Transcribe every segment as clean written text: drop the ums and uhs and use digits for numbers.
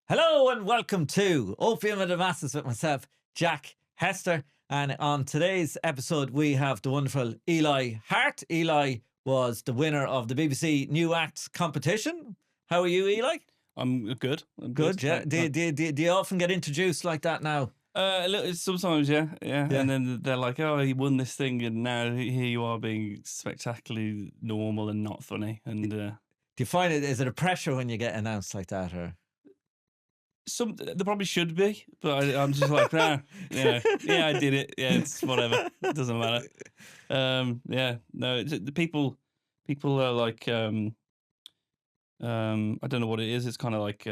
Hello and welcome to Opium of the Masses with myself, Jack Hester. And on today's episode, we have the wonderful Eli Hart. Eli was the winner of the BBC New Acts competition. How are you, Eli? I'm good. Good, yeah. Do you often get introduced like that now? A little, sometimes, yeah. And then they're like, "Oh, he won this thing, and now here you are being spectacularly normal and not funny." And Do you find it, is it a pressure when you get announced like that? Or there probably should be, but I'm just like, nah, yeah, I did it. Yeah, it's whatever. It doesn't matter. No, the people are like, I don't know what it is. It's kind of like,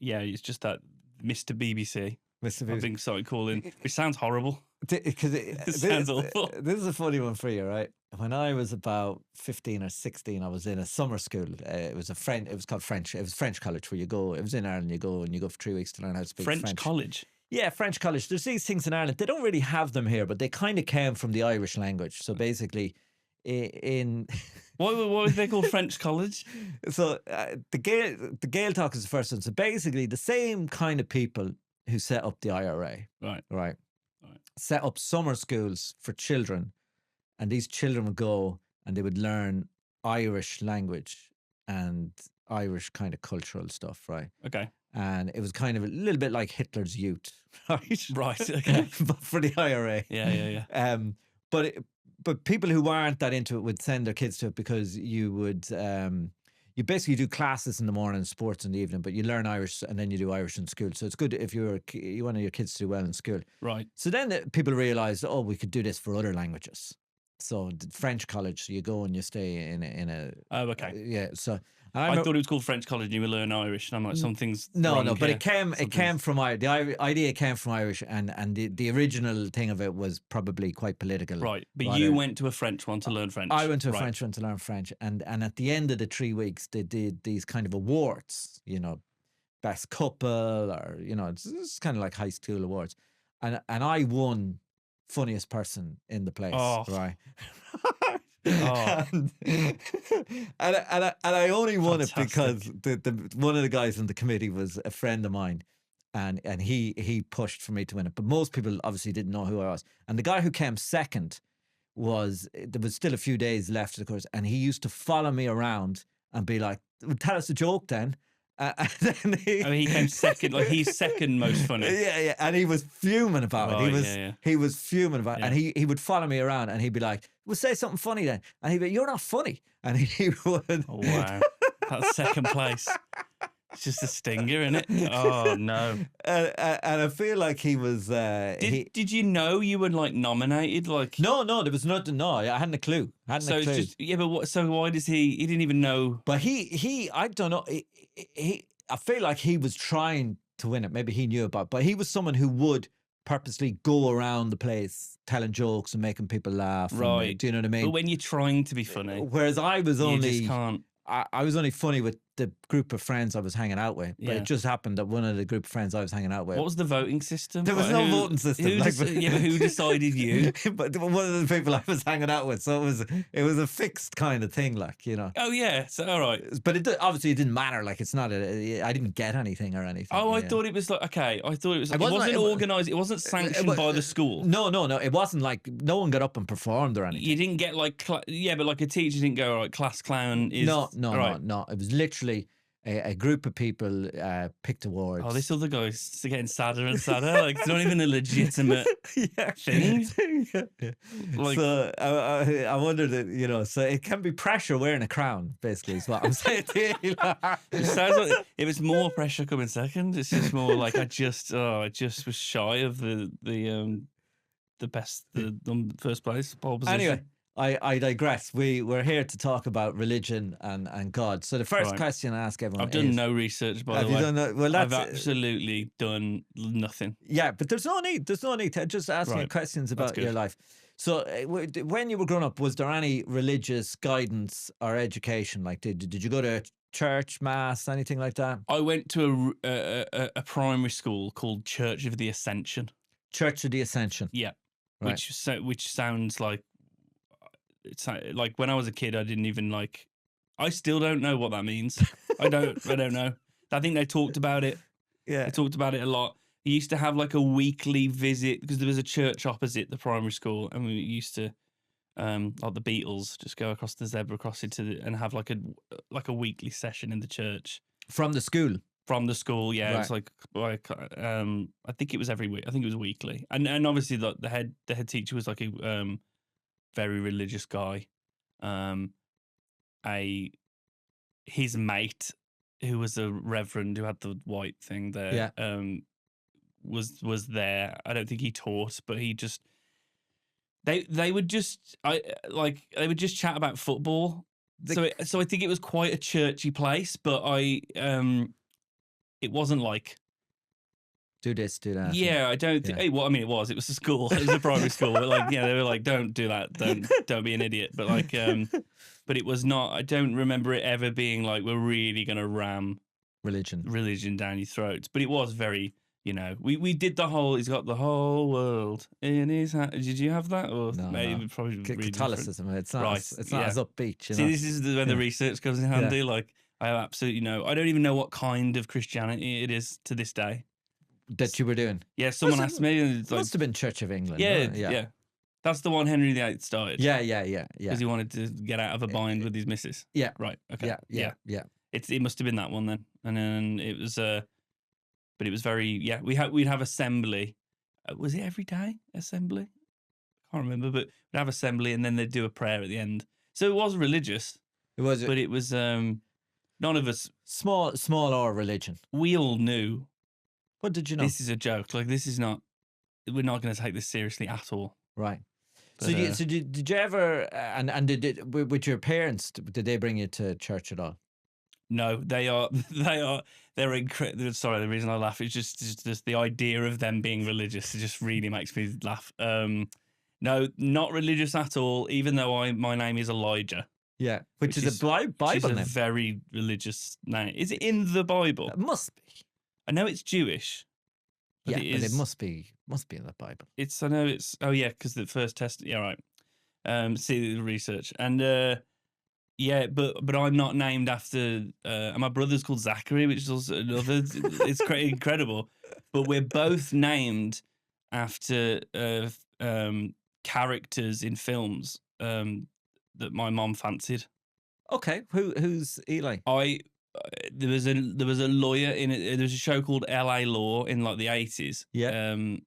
it's just that Mr. BBC. Mr. I've been started calling, which sounds horrible. Because It sounds awful. This is a funny one for you, right? When I was about 15 or 16, I was in a summer school. It was called French. It was French college where you go. It was in Ireland. You go for 3 weeks to learn how to speak French. College. Yeah, French college. There's these things in Ireland. They don't really have them here, but they kind of came from the Irish language. So basically, in why was they called French college? So the Gaeltacht is the first one. So basically, the same kind of people who set up the IRA, right, set up summer schools for children, and these children would go and they would learn Irish language and Irish kind of cultural stuff, right? Okay. And it was kind of a little bit like Hitler's Youth, right? Right. Okay. But for the IRA. Yeah. But people who aren't that into it would send their kids to it because you would you basically do classes in the morning, sports in the evening, but you learn Irish and then you do Irish in school. So it's good if you want your kids to do well in school. Right. So then people realised, we could do this for other languages. So the French college, so you go and you stay in a. Oh, okay. So I thought it was called French college and you would learn Irish, and I'm like, something's no, wrong but here. it came from the idea came from Irish, and the original thing of it was probably quite political. Right, but you went to a French one to learn French. I went to a French one to learn French, and at the end of the 3 weeks, they did these kind of awards, best couple, or it's kind of like high school awards, and I won funniest person in the place, right? And I only won it because the one of the guys in the committee was a friend of mine, and he pushed for me to win it. But most people obviously didn't know who I was. And the guy who came second there was still a few days left of the course, and he used to follow me around and be like, "Tell us a joke then." And then he came second, like he's second most funny. Yeah, and he was fuming about it. He was fuming about it, and he would follow me around, and he'd be like, "Well, say something funny then," and he'd be, "You're not funny," and he would. Oh wow, that's second place. It's just a stinger, isn't it? Oh no! And I feel like he was. Did you know you were like nominated? Like no, there was nothing. No, I hadn't a clue. But why does he? He didn't even know. But he I don't know. I feel like he was trying to win it. Maybe he knew about it, but he was someone who would purposely go around the place telling jokes and making people laugh. Right. And, do you know what I mean? But when you're trying to be funny, whereas I was only, you just can't. I was only funny with the group of friends I was hanging out with. But Yeah. it just happened that one of the group of friends I was hanging out with. What was the voting system? There was no voting system. But who decided you? But one of the people I was hanging out with, so it was a fixed kind of thing, like, Oh yeah, so all right. But obviously it didn't matter. Like, it's not. I didn't get anything or anything. Oh, I thought it was like okay. I thought it was. It wasn't organised. It wasn't sanctioned by the school. No. It wasn't like no one got up and performed or anything. You didn't get like but like a teacher didn't go, all right, class clown is no. It was literally a group of people picked awards. Oh, this other guy's getting sadder and sadder. Like, it's not even a legitimate thing. Yeah. Like, so I wondered that, so it can be pressure wearing a crown, basically, is what I'm saying to you. It sounds like it was more pressure coming second. It's just more like I just was shy of the best, the first place, pole position. Anyway, I digress. We're here to talk about religion and God. So the first question I ask everyone I've done no research, by the way. Done no, well, I've absolutely done nothing. Yeah, but there's no need to just ask you questions about your life. So when you were growing up, was there any religious guidance or education? Like, did you go to church, mass, anything like that? I went to a primary school called Church of the Ascension. Church of the Ascension. Yeah. Right. Which sounds like, it's like when I was a kid, I didn't even I still don't know what that means. I don't know. I think they talked about it. Yeah. They talked about it a lot. He used to have like a weekly visit because there was a church opposite the primary school, and we used to, like the Beatles, just go across the zebra crossing and have like a weekly session in the church From the school. from the school. Yeah, it was Right. like I think it was every week. I think it was weekly, and obviously the head teacher was like a very religious guy. His mate, who was a reverend who had the white thing there, was there. I don't think he taught, but he just they would just they would just chat about football. So I think it was quite a churchy place, but it wasn't like Do this, do that. I don't think. Hey, well, I mean, it was a school, it was a primary school, but like they were like, don't do that, don't be an idiot. But like, but it was not. I don't remember it ever being like we're really gonna ram religion down your throats. But it was very, we did the whole. He's got the whole world in his hand. Did you have that, or No, maybe no. probably really Catholicism? It's not. Right, It's not as upbeat. See, this is when the research comes in handy. Like, I have absolutely no. I don't even know what kind of Christianity it is to this day. That you were doing? Yeah, someone asked me. And it's like, must have been Church of England. Yeah. That's the one Henry VIII started. Yeah. Because he wanted to get out of a bind with his missus. Yeah. Right. Okay. Yeah. It must have been that one then, and then it was but it was very we'd have assembly. Was it every day assembly? I can't remember, but we'd have assembly and then they'd do a prayer at the end. So it was religious. It was, but it was none of us small R religion. We all knew. What did you know? This is a joke. Like, this is not. We're not going to take this seriously at all. Right. But, so did you ever and did with your parents? Did they bring you to church at all? No, they're incredible. Sorry, the reason I laugh is just the idea of them being religious. It just really makes me laugh. No, not religious at all. Even though my name is Elijah. Yeah, which is a Bible name. A very religious name. Is it in the Bible? It must be. I know it's Jewish. But but it must be in the Bible. I know it's. Oh yeah, because the first test. Yeah, right. See the research and but I'm not named after. My brother's called Zachary, which is also another. It's incredible, but we're both named after characters in films that my mom fancied. Okay, who's Eli? There was a lawyer in it. There was a show called LA Law in like the 80s. Yeah. And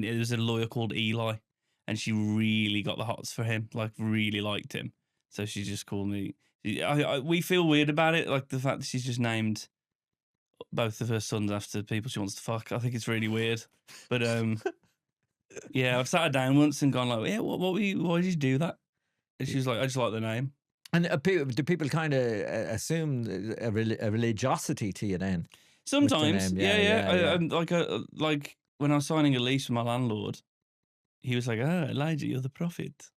there was a lawyer called Eli, and she really got the hots for him. Like, really liked him. So she just called me. We feel weird about it, like the fact that she's just named both of her sons after people she wants to fuck. I think it's really weird. But yeah, I've sat her down once and gone like, yeah, why did you do that? And she was like, I just like the name. And do people kind of assume a religiosity to you then? Sometimes, the yeah. Like when I was signing a lease with my landlord, he was like, "Oh, Elijah, you're the prophet,"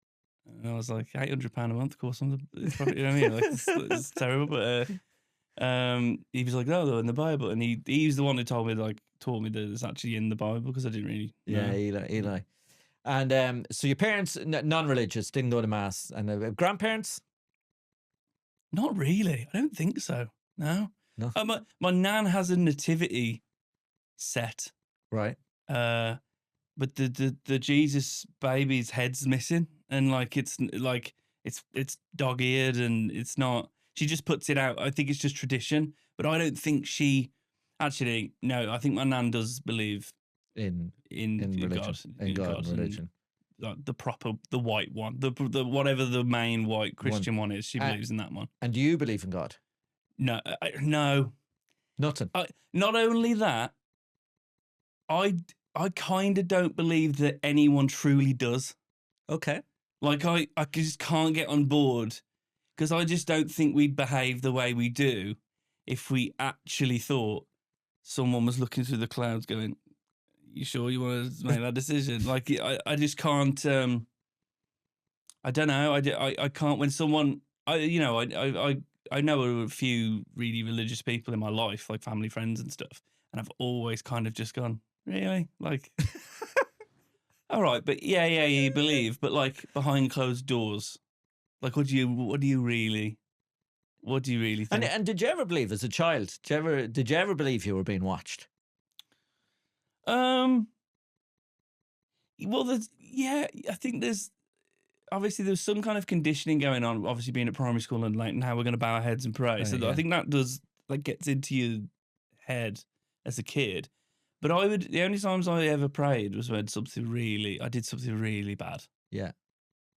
and I was like, £800 a month, of course, I'm the prophet. You know what I mean? Like, it's terrible, but he was like, "No, they're in the Bible," and he's the one who taught me that it's actually in the Bible because I didn't really know. Yeah, Eli. And so your parents, non-religious, didn't go to mass, and grandparents. Not really. I don't think so. No. My nan has a nativity set. Right. But the Jesus baby's head's missing, and it's dog-eared, and it's not. She just puts it out. I think it's just tradition, but I don't think she. Actually, no. I think my nan does believe in religion, God, in God and religion. Like the white one, the whatever the main white Christian one is, she believes in that one. And do you believe in God? No, no, nothing. Not only that, I kind of don't believe that anyone truly does. Okay. Like I just can't get on board because I just don't think we'd behave the way we do if we actually thought someone was looking through the clouds going, "You sure you want to make that decision?" Like, I just can't. I don't know. I can't. When someone, I know a few really religious people in my life, like family, friends, and stuff, and I've always kind of just gone, really, like, all right, but yeah, you believe, but like behind closed doors, like, what do you really? What do you really think? And did you ever believe as a child? Did you ever believe you were being watched? Well, I think there's some kind of conditioning going on. Obviously, being at primary school and like how we're going to bow our heads and pray. So I think that gets into your head as a kid. But the only times I ever prayed was when I did something really bad. Yeah.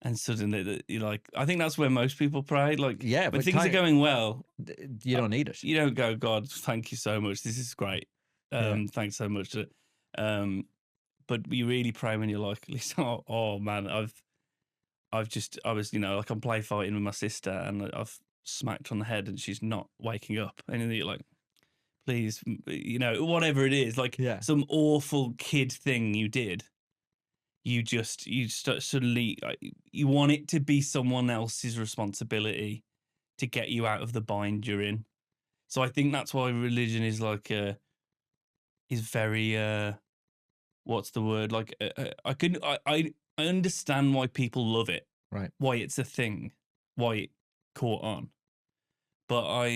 And suddenly, you're like, I think that's where most people pray. Like, Yeah, when but things are going well, you don't need it. you don't go, God, thank you so much. This is great. Thanks so much. But you really pray when you're like, at least, oh man, I was, like I'm play fighting with my sister and I've smacked on the head and she's not waking up. And then you're like, please, whatever it is, like some awful kid thing you did. You start suddenly, you want it to be someone else's responsibility to get you out of the bind you're in. So I think that's why religion is like, is very, what's the word? Like, I understand why people love it, right? Why it's a thing, why it caught on. But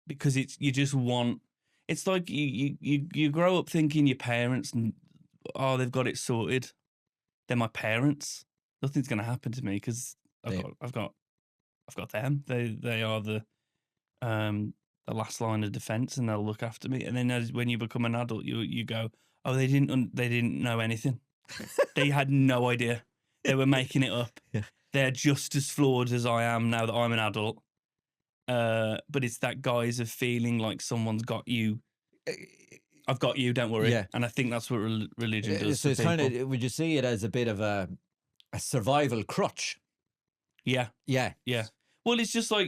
because you just want, it's like you grow up thinking your parents, they've got it sorted. They're my parents. Nothing's going to happen to me because I've got them. They are the last line of defense, and they'll look after me. And then when you become an adult, you go, oh, they didn't know anything. They had no idea. They were making it up. Yeah. They're just as flawed as I am now that I'm an adult. But it's that guise of feeling like someone's got you. I've got you, don't worry. Yeah. And I think that's what religion does. So it's kind of, would you see it as a bit of a survival crutch? Yeah. Yeah. Yeah. Well, it's just like,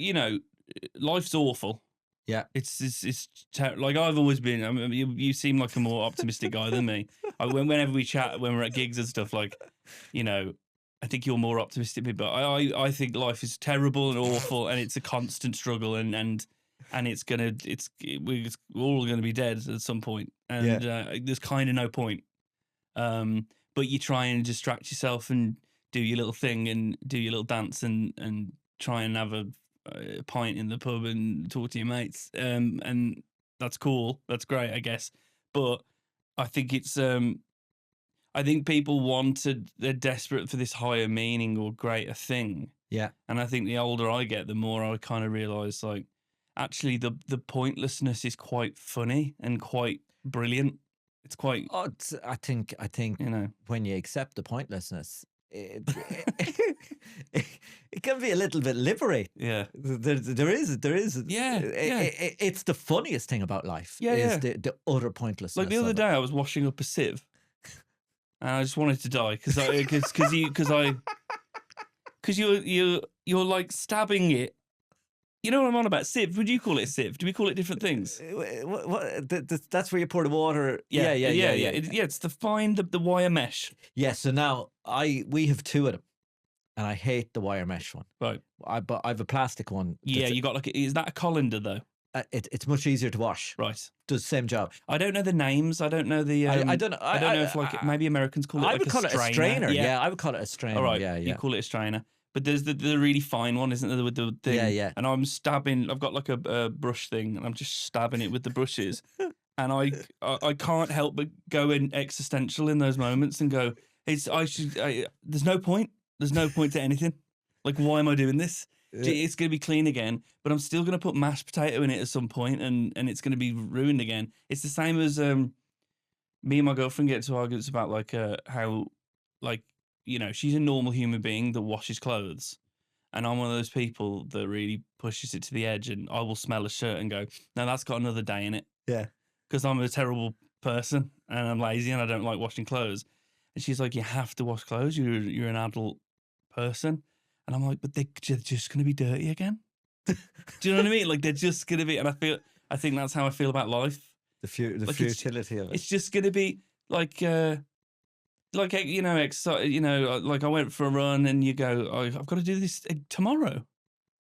life's awful. Yeah. It's like I've always been, I mean, you seem like a more optimistic guy than me. Whenever we chat, when we're at gigs and stuff, like, I think you're more optimistic, but I think life is terrible and awful and it's a constant struggle and we're all gonna be dead at some point, and there's kind of no point. But you try and distract yourself and do your little thing and do your little dance and try and have a pint in the pub and talk to your mates. And that's cool. That's great, I guess. But I think it's I think people they're desperate for this higher meaning or greater thing. Yeah. And I think the older I get, the more I kind of realize, like, actually the pointlessness is quite funny and quite brilliant. It's quite. I think when you accept the pointlessness, it can be a little bit liberating. Yeah. There is. Yeah. It's the funniest thing about life. Yeah. The utter pointlessness. Like the other day, I was washing up a sieve, and I just wanted to die because you're like stabbing it. You know what I'm on about? Sieve. Would you call it a sieve? Do we call it different things? That's where you pour the water. Yeah. It's the wire mesh. Yeah. So now we have two of them, and I hate the wire mesh one. Right. But I have a plastic one. Yeah. You got is that a colander though? It's much easier to wash. Right. Does the same job. I don't know the names. I don't know the. I don't know. I don't know if like maybe Americans call it. I would call it a strainer. Yeah, I would call it a strainer. All right. Yeah. You call it a strainer. But there's the really fine one, isn't there, with the thing? Yeah. And I'm stabbing. I've got like a brush thing, and I'm just stabbing it with the brushes. And I can't help but go in existential in those moments and go, there's no point. There's no point to anything. Like, why am I doing this? Yeah. It's going to be clean again, but I'm still going to put mashed potato in it at some point, and it's going to be ruined again. It's the same as me and my girlfriend get into arguments about like how, like, she's a normal human being that washes clothes, and I'm one of those people that really pushes it to the edge, and I will smell a shirt and go, no, that's got another day in it. Yeah. Because I'm a terrible person and I'm lazy and I don't like washing clothes. And she's like, you have to wash clothes. You're an adult person. And I'm like, but they're just going to be dirty again. Do you know what I mean? Like, they're just going to be, and I think that's how I feel about life. The futility of it. It's just going to be like like I went for a run and you go, I've got to do this tomorrow.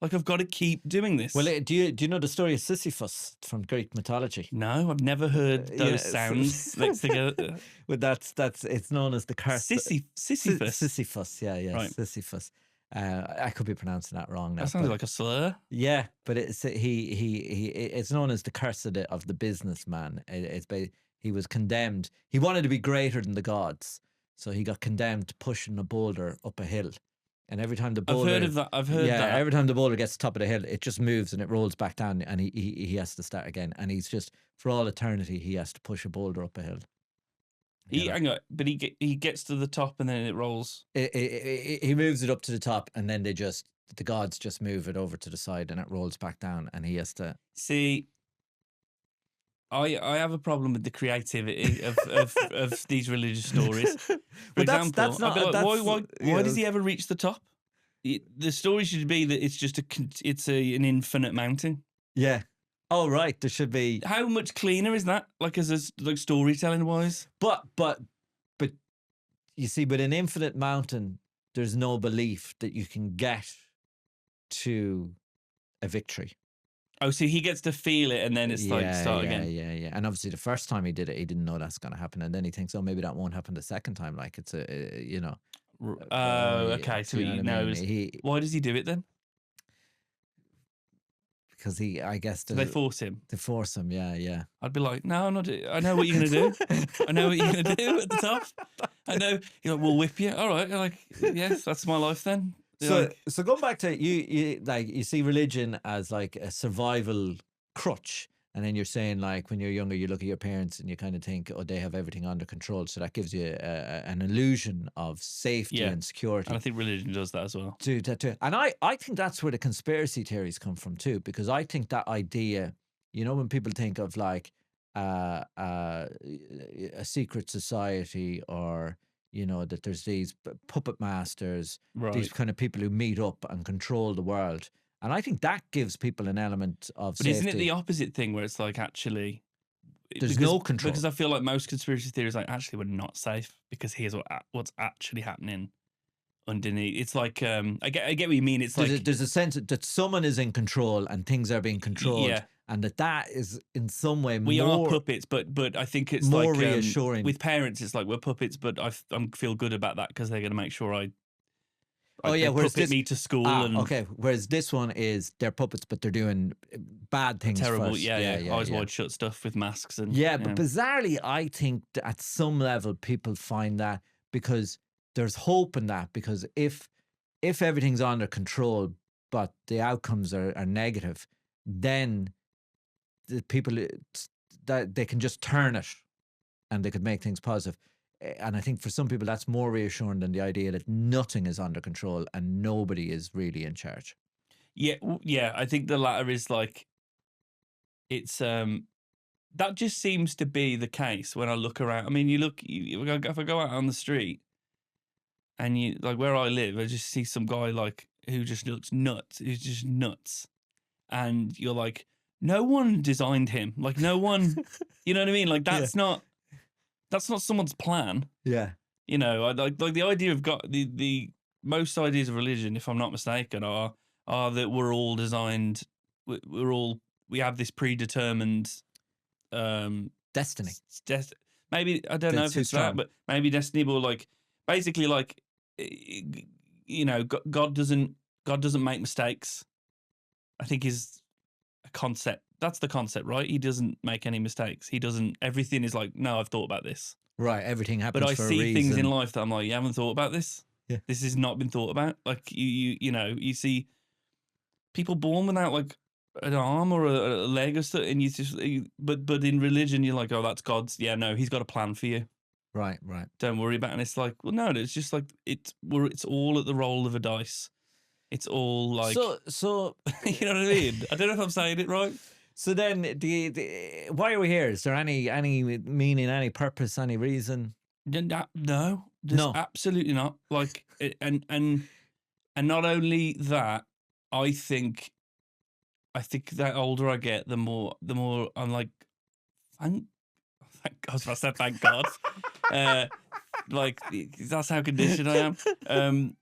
Like, I've got to keep doing this. Well, do you know the story of Sisyphus from Greek mythology? No, I've never heard those sounds next together. Well, it's known as the curse. Sisyphus. Sisyphus, yeah, right. Sisyphus. I could be pronouncing that wrong now. That sounds but- like a slur. Yeah, but it's it's known as the curse of the businessman. He was condemned. He wanted to be greater than the gods, so he got condemned to pushing a boulder up a hill. And every time the I've boulder, heard of that. I've heard that. every time the boulder gets to the top of the hill, it just moves and it rolls back down, and he has to start again. And he's just for all eternity he has to push a boulder up a hill. Hang on, but he gets to the top and then it rolls. He moves it up to the top, and then the gods just move it over to the side, and it rolls back down, and he has to. See, I have a problem with the creativity of these religious stories. For example, that's not. I'd be like, that's, why does he ever reach the top? The story should be that it's just an infinite mountain. Yeah. Oh right, there should be. How much cleaner is that? Like like storytelling wise. But you see, with an infinite mountain, there's no belief that you can get to a victory. Oh, so he gets to feel it, and then it's like start again. Yeah. And obviously, the first time he did it, he didn't know that's going to happen, and then he thinks, oh, maybe that won't happen the second time. Like it's okay. So he knows. Why does he do it then? Because I guess they force him. They force him, yeah. I'd be like, no, I'm not. I know what you're gonna do. I know what you're gonna do at the top. I know. You're like, we'll whip you. All right. Like, yes, that's my life then. So going back to you see religion as like a survival crutch, and then you're saying like when you're younger, you look at your parents and you kind of think, oh, they have everything under control, so that gives you an illusion of safety and security. And I think religion does that as well. And I think that's where the conspiracy theories come from too, because I think that idea, when people think of like a secret society, or that there's these puppet masters, these kind of people who meet up and control the world. And I think that gives people an element of safety. Isn't it the opposite thing where it's like actually... There's no control. Because I feel like most conspiracy theories like, actually, we're not safe because here's what's actually happening underneath. It's like, I get what you mean. It's there's a sense that someone is in control and things are being controlled. Yeah. And that is in some way we are puppets, but I think it's more like reassuring. With parents, it's like we're puppets, but I feel good about that because they're going to make sure whereas puppet me to school. Okay. Whereas this one is they're puppets, but they're doing bad things. Terrible, first. Eyes wide shut stuff with masks and. But bizarrely, I think that at some level people find that, because there's hope in that, because if everything's under control, but the outcomes are negative, then the people that they can just turn it, and they could make things positive. And I think for some people that's more reassuring than the idea that nothing is under control and nobody is really in charge. Yeah. I think the latter is like, it's that just seems to be the case when I look around. I mean, if I go out on the street and you like where I live, I just see some guy like who just looks nuts. Who's just nuts, and you're like, no one designed him. Like no one, you know what I mean? Like that's not. That's not someone's plan. Yeah. I like the idea of God. The most ideas of religion, if I'm not mistaken, are that we're all designed. We have this predetermined destiny. Maybe I don't know if it's that, but maybe destiny. But like basically, like God doesn't make mistakes. I think is a concept. That's the concept, right? He doesn't make any mistakes. He doesn't. Everything is like, no, I've thought about this. Right, everything happens. But I for see a reason. things in life that I'm like, you haven't thought about this. Yeah, this has not been thought about. Like you see people born without like an arm or a leg or something, and but in religion you're like, oh, that's God's. Yeah, no, He's got a plan for you. Right. Don't worry about it. And it's like, well, no, it's just like it's all at the roll of a dice. It's all like so you know what I mean? I don't know if I'm saying it right. So then, why are we here? Is there any meaning, any purpose, any reason? No, absolutely not. Like, and not only that, I think the older I get, the more I'm like, thank God. I was about to say thank God. Like that's how conditioned I am.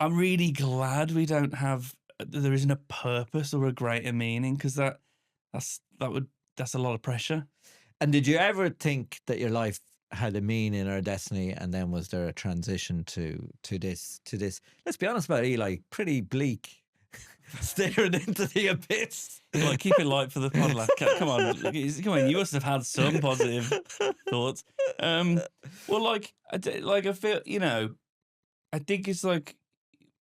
I'm really glad there isn't a purpose or a greater meaning, because that's a lot of pressure. And did you ever think that your life had a mean in our destiny, and then was there a transition to this? Let's be honest about Eli. Pretty bleak, staring into the abyss. Like, keep it light for the pod, lad. Come on, come on. You must have had some positive thoughts. Well, like I feel, I think it's like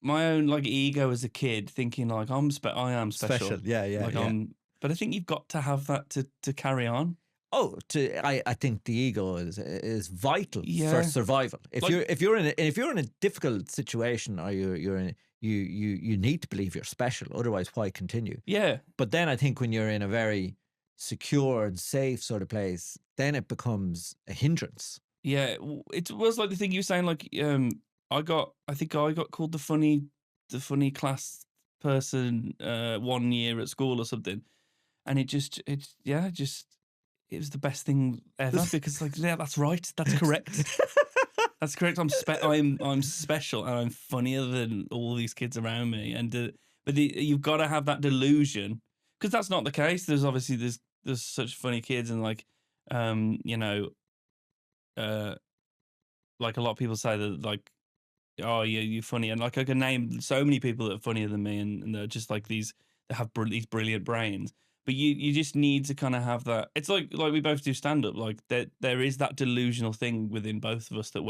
my own like ego as a kid, thinking like I am special. Yeah. But I think you've got to have that to carry on. Oh, I think the ego is vital Yeah. for survival. If Like- you're in a difficult situation, or you're in you need to believe you're special. Otherwise, why continue? Yeah, But then I think when you're in a very secure and safe sort of place, then it becomes a hindrance. yeah. It was like the thing you were saying. Like, I think I got called the funny class person 1 year at school or something, and it was the best thing ever because like, yeah, that's right, that's correct. That's correct. I'm special and I'm funnier than all these kids around me. And you've got to have that delusion, because that's not the case. There's obviously there's such funny kids, and like like a lot of people say that, like, oh yeah, you're funny, and like I can name so many people that are funnier than me, and they're just like these. They have these brilliant brains. But you just need to kind of have that. It's like we both do stand up. Like there is that delusional thing within both of us that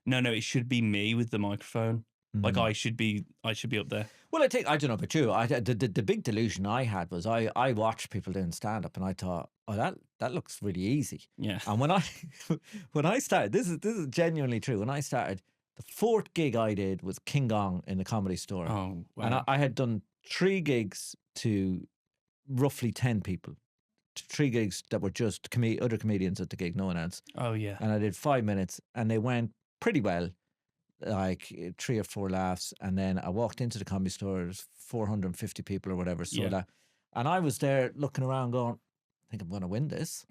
no, it should be me with the microphone. Like I should be up there. Well, I don't know about you. The big delusion I had was I watched people doing stand up, and I thought, oh, that looks really easy. Yeah. And when I started, this is genuinely true. When I started, the 4th gig I did was King Gong in the Comedy Store. Oh, wow. And I had done 3 gigs to roughly 10 people. 3 gigs that were just other comedians at the gig, no one else. Oh yeah. And I did 5 minutes, and they went pretty well, like 3 or 4 laughs. And then I walked into the Comedy Store, there's 450 people or whatever. So Yeah. and I was there looking around going, I think I'm going to win this.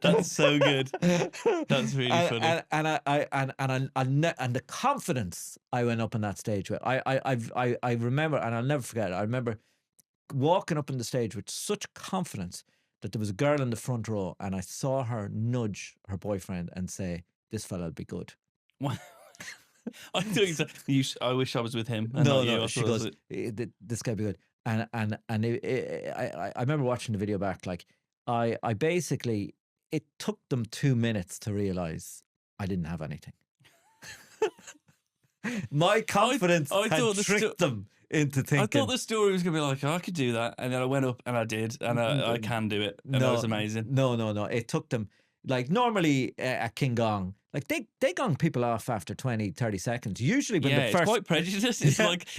That's so good. That's really funny. And the confidence I went up on that stage with, I remember, and I'll never forget it. I remember walking up on the stage with such confidence that there was a girl in the front row, and I saw her nudge her boyfriend and say, "This fella'll be good." I thought you said, I wish I was with him. And No, not you. I she thought goes, "This guy be good." And I remember watching the video back. Like I basically, it took them 2 minutes to realize I didn't have anything. My confidence had tricked them into thinking. I thought the story was going to be like, oh, I could do that. And then I went up and I did. And I can do it. And that was amazing. No. It took them, like, normally at King Gong, like they gong people off after 20, 30 seconds. Usually when the first... it's quite prejudiced.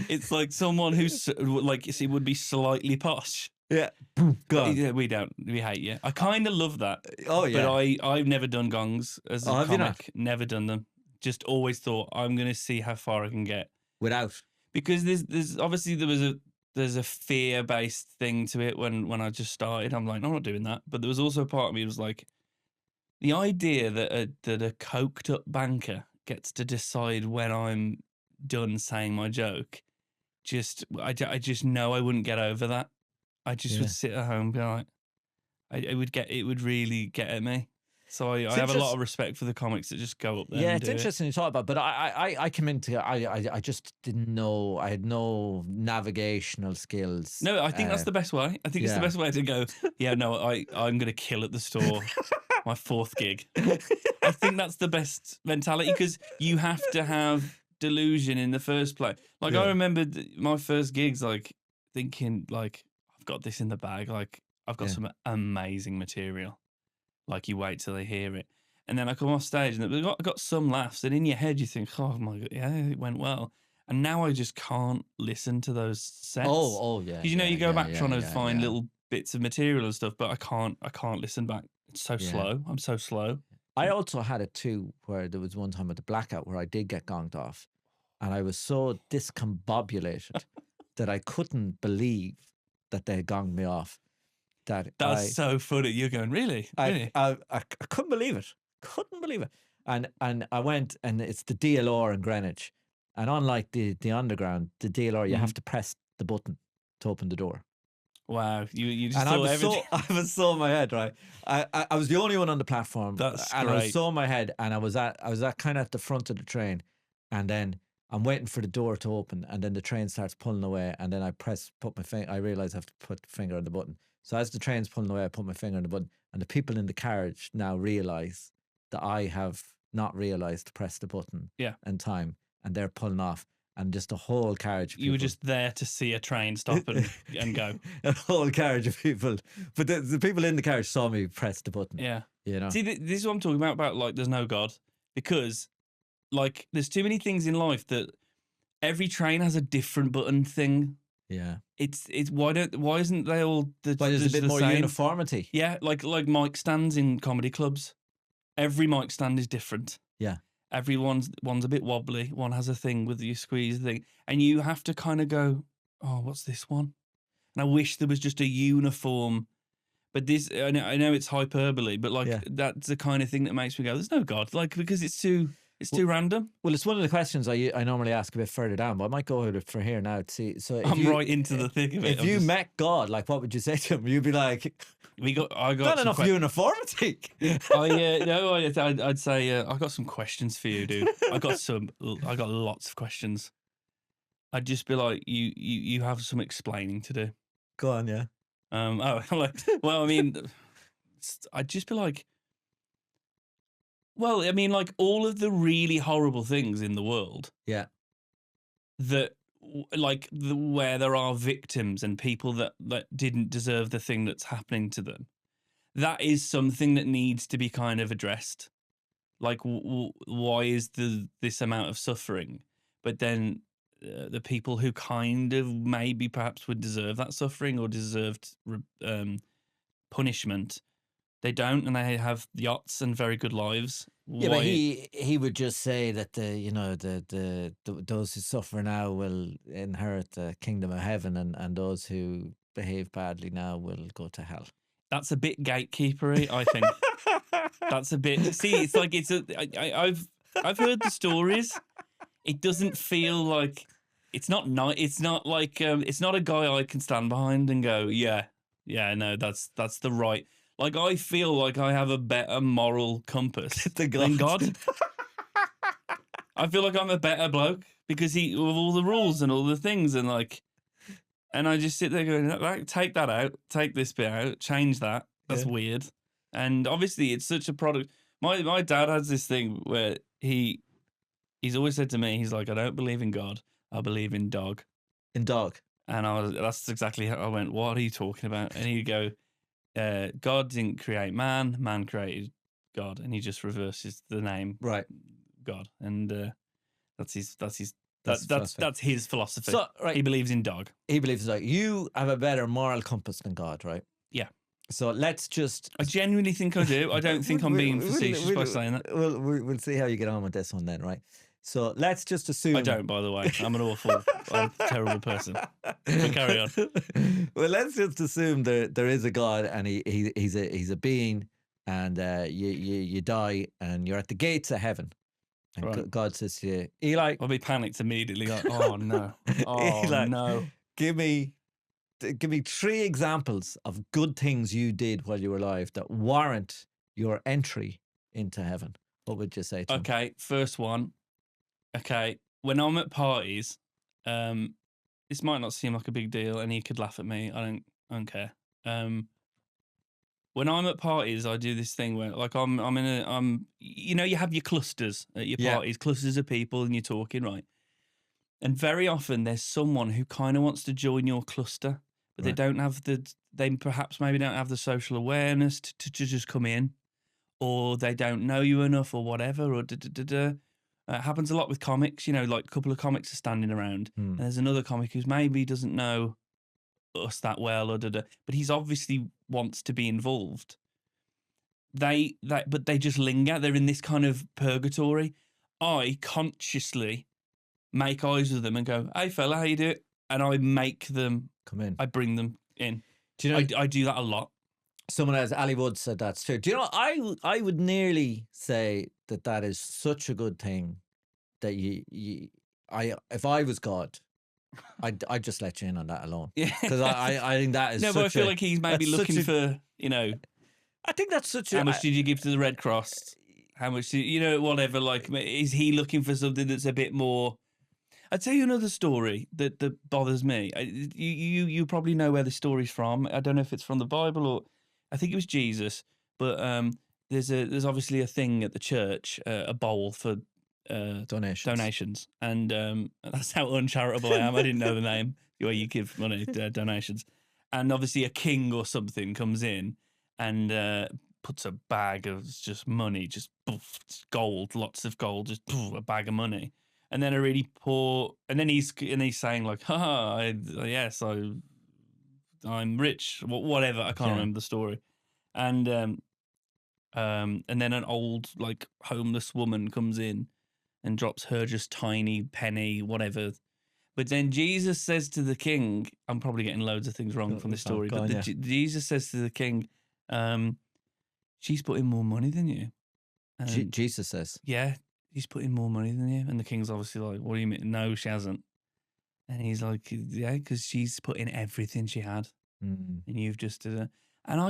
It's like someone who's like, it would be slightly posh. Yeah. Boom, gone. Yeah, we hate you. I kind of love that. Oh, yeah. But I've never done gongs as a have you not? comic. Never done them. Just always thought, I'm going to see how far I can get. Without. Because there's obviously there's a fear-based thing to it when I just started. I'm like, no, I'm not doing that. But there was also a part of me that was like, the idea that a coked up banker gets to decide when I'm done saying my joke, I just know I wouldn't get over that. I just would sit at home and be like, it would really get at me. So I have a lot of respect for the comics that just go up there. Yeah, it's interesting you talk about, but I came into I just didn't know. I had no navigational skills. No, I think that's the best way. I think it's the best way to go. Yeah, no, I'm gonna kill at the store. My 4th gig. I think that's the best mentality, because you have to have delusion in the first place. Like I remember my first gigs, like thinking like, I've got this in the bag. Like I've got some amazing material. Like you wait till they hear it. And then I come off stage and I got some laughs, and in your head you think, oh my God, yeah, it went well. And now I just can't listen to those sets. Oh yeah. Because you go back trying to find little bits of material and stuff, but I can't listen back. It's so slow. I'm so slow. I also had it too, where there was one time at the Blackout where I did get gonged off, and I was so discombobulated that I couldn't believe that they had gonged me off. That's so funny. You're going, really? Really? I couldn't believe it. And I went, and it's the DLR in Greenwich. And unlike the Underground, the DLR, you have to press the button to open the door. Wow, you just And thought everything. I was so in my head, right? I was the only one on the platform, That's and I was great. so in my head, and I was at kind of at the front of the train, and then I'm waiting for the door to open, and then the train starts pulling away, and then I realize I have to put the finger on the button. So as the train's pulling away, I put my finger on the button, and the people in the carriage now realize that I have not realized to press the button Yeah. in time, and they're pulling off, and just a whole carriage of people. You were just there to see a train stop and go. A whole carriage of people, but the people in the carriage saw me press the button. Yeah. You know. See, this is what I'm talking about like there's no God, because like there's too many things in life that every train has a different button thing. Yeah. It's why isn't they all But there's a bit the more same? uniformity. Yeah, like mic stands in comedy clubs. Every mic stand is different. Yeah. One's a bit wobbly. One has a thing with you squeeze the thing, and you have to kind of go, oh, what's this one? And I wish there was just a uniform. But this, I know it's hyperbole, but like that's the kind of thing that makes me go, there's no God, like because it's too random. Well, it's one of the questions I normally ask a bit further down, but I might go with it for here now to see. So I'm right into the thick of it. If you met God, like what would you say to him? You'd be like, I got not enough uniformity. I'd say I got some questions for you, dude. I got lots of questions. I'd just be like, you have some explaining to do. Go on, yeah. Well, I mean, I'd just be like, well, I mean, like all of the really horrible things in the world. Yeah. That, like, where there are victims and people that didn't deserve the thing that's happening to them. That is something that needs to be kind of addressed. Like, why is this amount of suffering? But then the people who kind of maybe perhaps would deserve that suffering or deserved punishment, they don't, and they have yachts and very good lives. Yeah, but he would just say that the those who suffer now will inherit the kingdom of heaven, and those who behave badly now will go to hell. That's a bit gatekeepery, I think. That's a bit. See, it's like I've heard the stories. It doesn't feel like it's not it's not like it's not a guy I can stand behind and go, yeah, no, that's the right. Like I feel like I have a better moral compass than God. I feel like I'm a better bloke because with all the rules and all the things and like, and I just sit there going, take that out, take this bit out, change that. That's weird. And obviously, it's such a product. My dad has this thing where he's always said to me, he's like, I don't believe in God, I believe in dog. In dog. And that's exactly how I went, what are you talking about? And he'd go, God didn't create man, man created God, and he just reverses the name God, and that's his philosophy. So he believes in dog. He believes in dog. You have a better moral compass than God, right? Yeah. So let's just. I genuinely think I do. I don't think I'm being facetious by saying that. We'll see how you get on with this one then, right? So let's just assume. I don't, by the way. I'm a terrible person. But carry on. Well, let's just assume there is a God and he's a being, and you die and you're at the gates of heaven, and God says to you, Eli, I'll be panicked immediately. Like, oh no, Eli, no. Give me 3 examples of good things you did while you were alive that warrant your entry into heaven. What would you say to him? Okay, first one. Okay, when I'm at parties, this might not seem like a big deal, and he could laugh at me. I don't care. When I'm at parties, I do this thing where, like, you have your clusters at your parties, clusters of people, and you're talking, right? And very often there's someone who kind of wants to join your cluster, but they don't have they perhaps maybe don't have the social awareness to just come in, or they don't know you enough, or whatever, or It happens a lot with comics, like a couple of comics are standing around and there's another comic who's maybe doesn't know us that well, but he's obviously wants to be involved. But they just linger. They're in this kind of purgatory. I consciously make eyes with them and go, hey fella, how you doing? And I make them come in. I bring them in. Do you know? I do that a lot. Someone as Ali Wood said that's true. Do you know? I would nearly say that is such a good thing that if I was God, I just let you in on that alone. Yeah. Because I think that is No, but I feel like he's maybe that's such looking a- for, I think that's such how a... much did you give to the Red Cross? How much, whatever. Like, is he looking for something that's a bit more? I'll tell you another story that bothers me. You probably know where the story's from. I don't know if it's from the Bible or I think it was Jesus. But there's obviously a thing at the church, a bowl for donations, and that's how uncharitable I am. I didn't know the name where you give money donations, and obviously a king or something comes in and puts a bag of just money, just poof, gold, lots of gold, just poof, a bag of money. And then a really poor, and then he's saying like, yes, I'm rich, whatever. I can't remember the story. And then an old like homeless woman comes in and drops her just tiny penny, whatever. But then Jesus says to the king, I'm probably getting loads of things wrong from this story, but Jesus says to the king, she's put in more money than you. Jesus says, yeah, he's put in more money than you. And the king's obviously like, what do you mean? No, she hasn't. And he's like, yeah, because she's put in everything she had. And you've just did it. And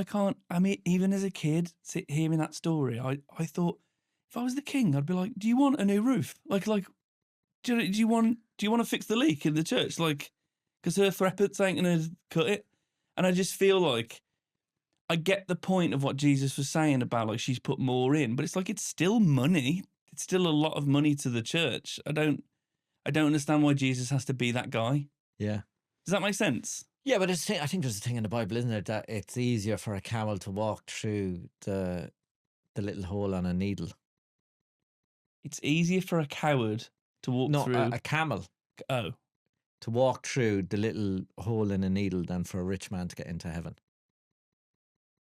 I mean, even as a kid, hearing that story, I thought, if I was the king, I'd be like, do you want a new roof? Like, do you want to fix the leak in the church? Like, because her threepence ain't going to cut it. And I just feel like I get the point of what Jesus was saying about like she's put more in, but it's like it's still money. It's still a lot of money to the church. I don't understand why Jesus has to be that guy. Yeah. Does that make sense? Yeah, but I think there's a thing in the Bible, isn't there, that it's easier for a camel to walk through the little hole on a needle. It's easier for a coward to walk through. A camel. Oh. To walk through the little hole in a needle than for a rich man to get into heaven.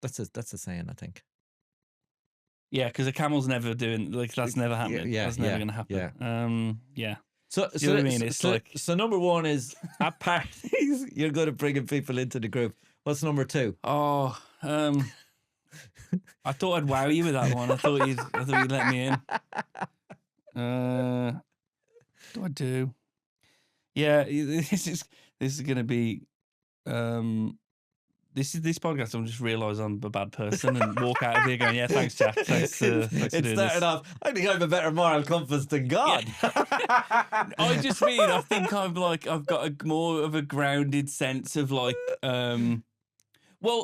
That's a saying, I think. Yeah, because a camel's never doing like that's never happening. Yeah, that's never going to happen. Yeah. So you know what I mean? It's like so. Number one is at parties you're good at bringing people into the group. What's number two? Oh, I thought I'd wow you with that one. I thought you'd let me in. What do I do? Yeah, this is going to be. This podcast. I'm just realise I'm a bad person and walk out of here going, yeah, thanks, Jack. Thanks for doing It started off. I think I have a better moral compass than God. Yeah. I think I'm like I've got more of a grounded sense of like. Well,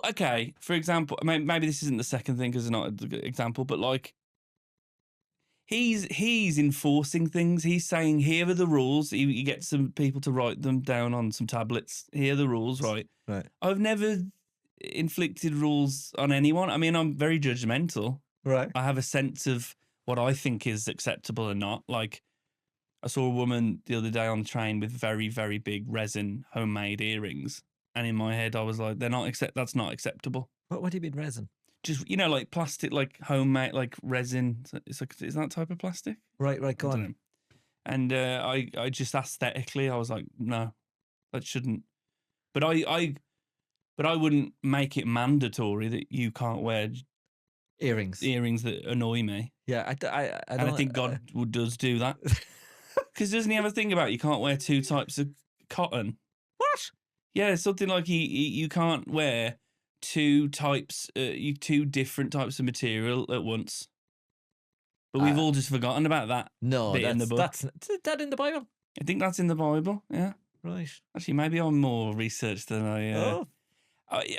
okay. For example, maybe this isn't the second thing because it's not a good example, but like. He's enforcing things. He's saying, here are the rules. He gets some people to write them down on some tablets. Here are the rules, right? Right. I've never inflicted rules on anyone. I mean, I'm very judgmental. Right. I have a sense of what I think is acceptable and not. Like, I saw a woman the other day on the train with very, very big resin homemade earrings. And in my head, I was like, that's not acceptable. What do you mean resin? Just, like plastic, like homemade, like resin. It's like, is that type of plastic? Right, go on. And I just aesthetically, I was like, no, that shouldn't. But I wouldn't make it mandatory that you can't wear earrings that annoy me. Yeah, I think God does do that. Because doesn't he have a thing about you can't wear two types of cotton? What? Yeah, something like you can't wear two different types of material at once. But we've all just forgotten about that. No, bit in the book. Is that in the Bible? I think that's in the Bible. Yeah. Right. Actually, maybe I'm more researched than I.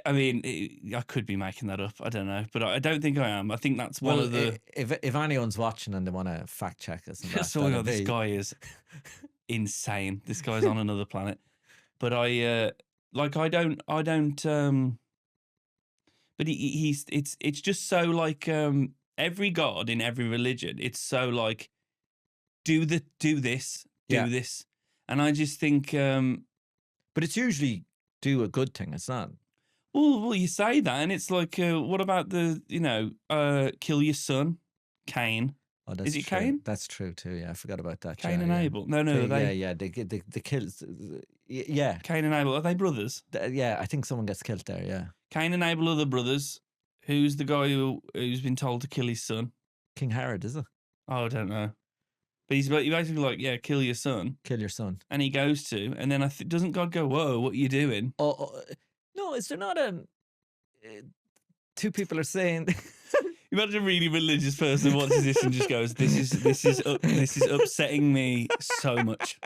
I mean, I could be making that up. I don't know, but I don't think I am. I think that's one of the. If anyone's watching and they want to fact check us, this guy is insane. This guy's on another planet. But I don't. But it's just so like every god in every religion. It's so like do this, and I just think. But it's usually do a good thing. It's not. Well, you say that, and it's like, what about the kill your son, Cain? Oh, that's is it true. Cain? That's true too. Yeah, I forgot about that. Cain and Abel. No, they kills. Yeah, Cain and Abel, are they brothers? Yeah, I think someone gets killed there. Yeah, Cain and Abel are the brothers. Who's the guy who's been told to kill his son? King Herod, is it? Oh, I don't know. But he's basically like, yeah, kill your son. Kill your son. And he goes to, and then doesn't God go, whoa, what are you doing? No, is there not two people are saying... Imagine a really religious person who watches this and just goes, this is upsetting me so much.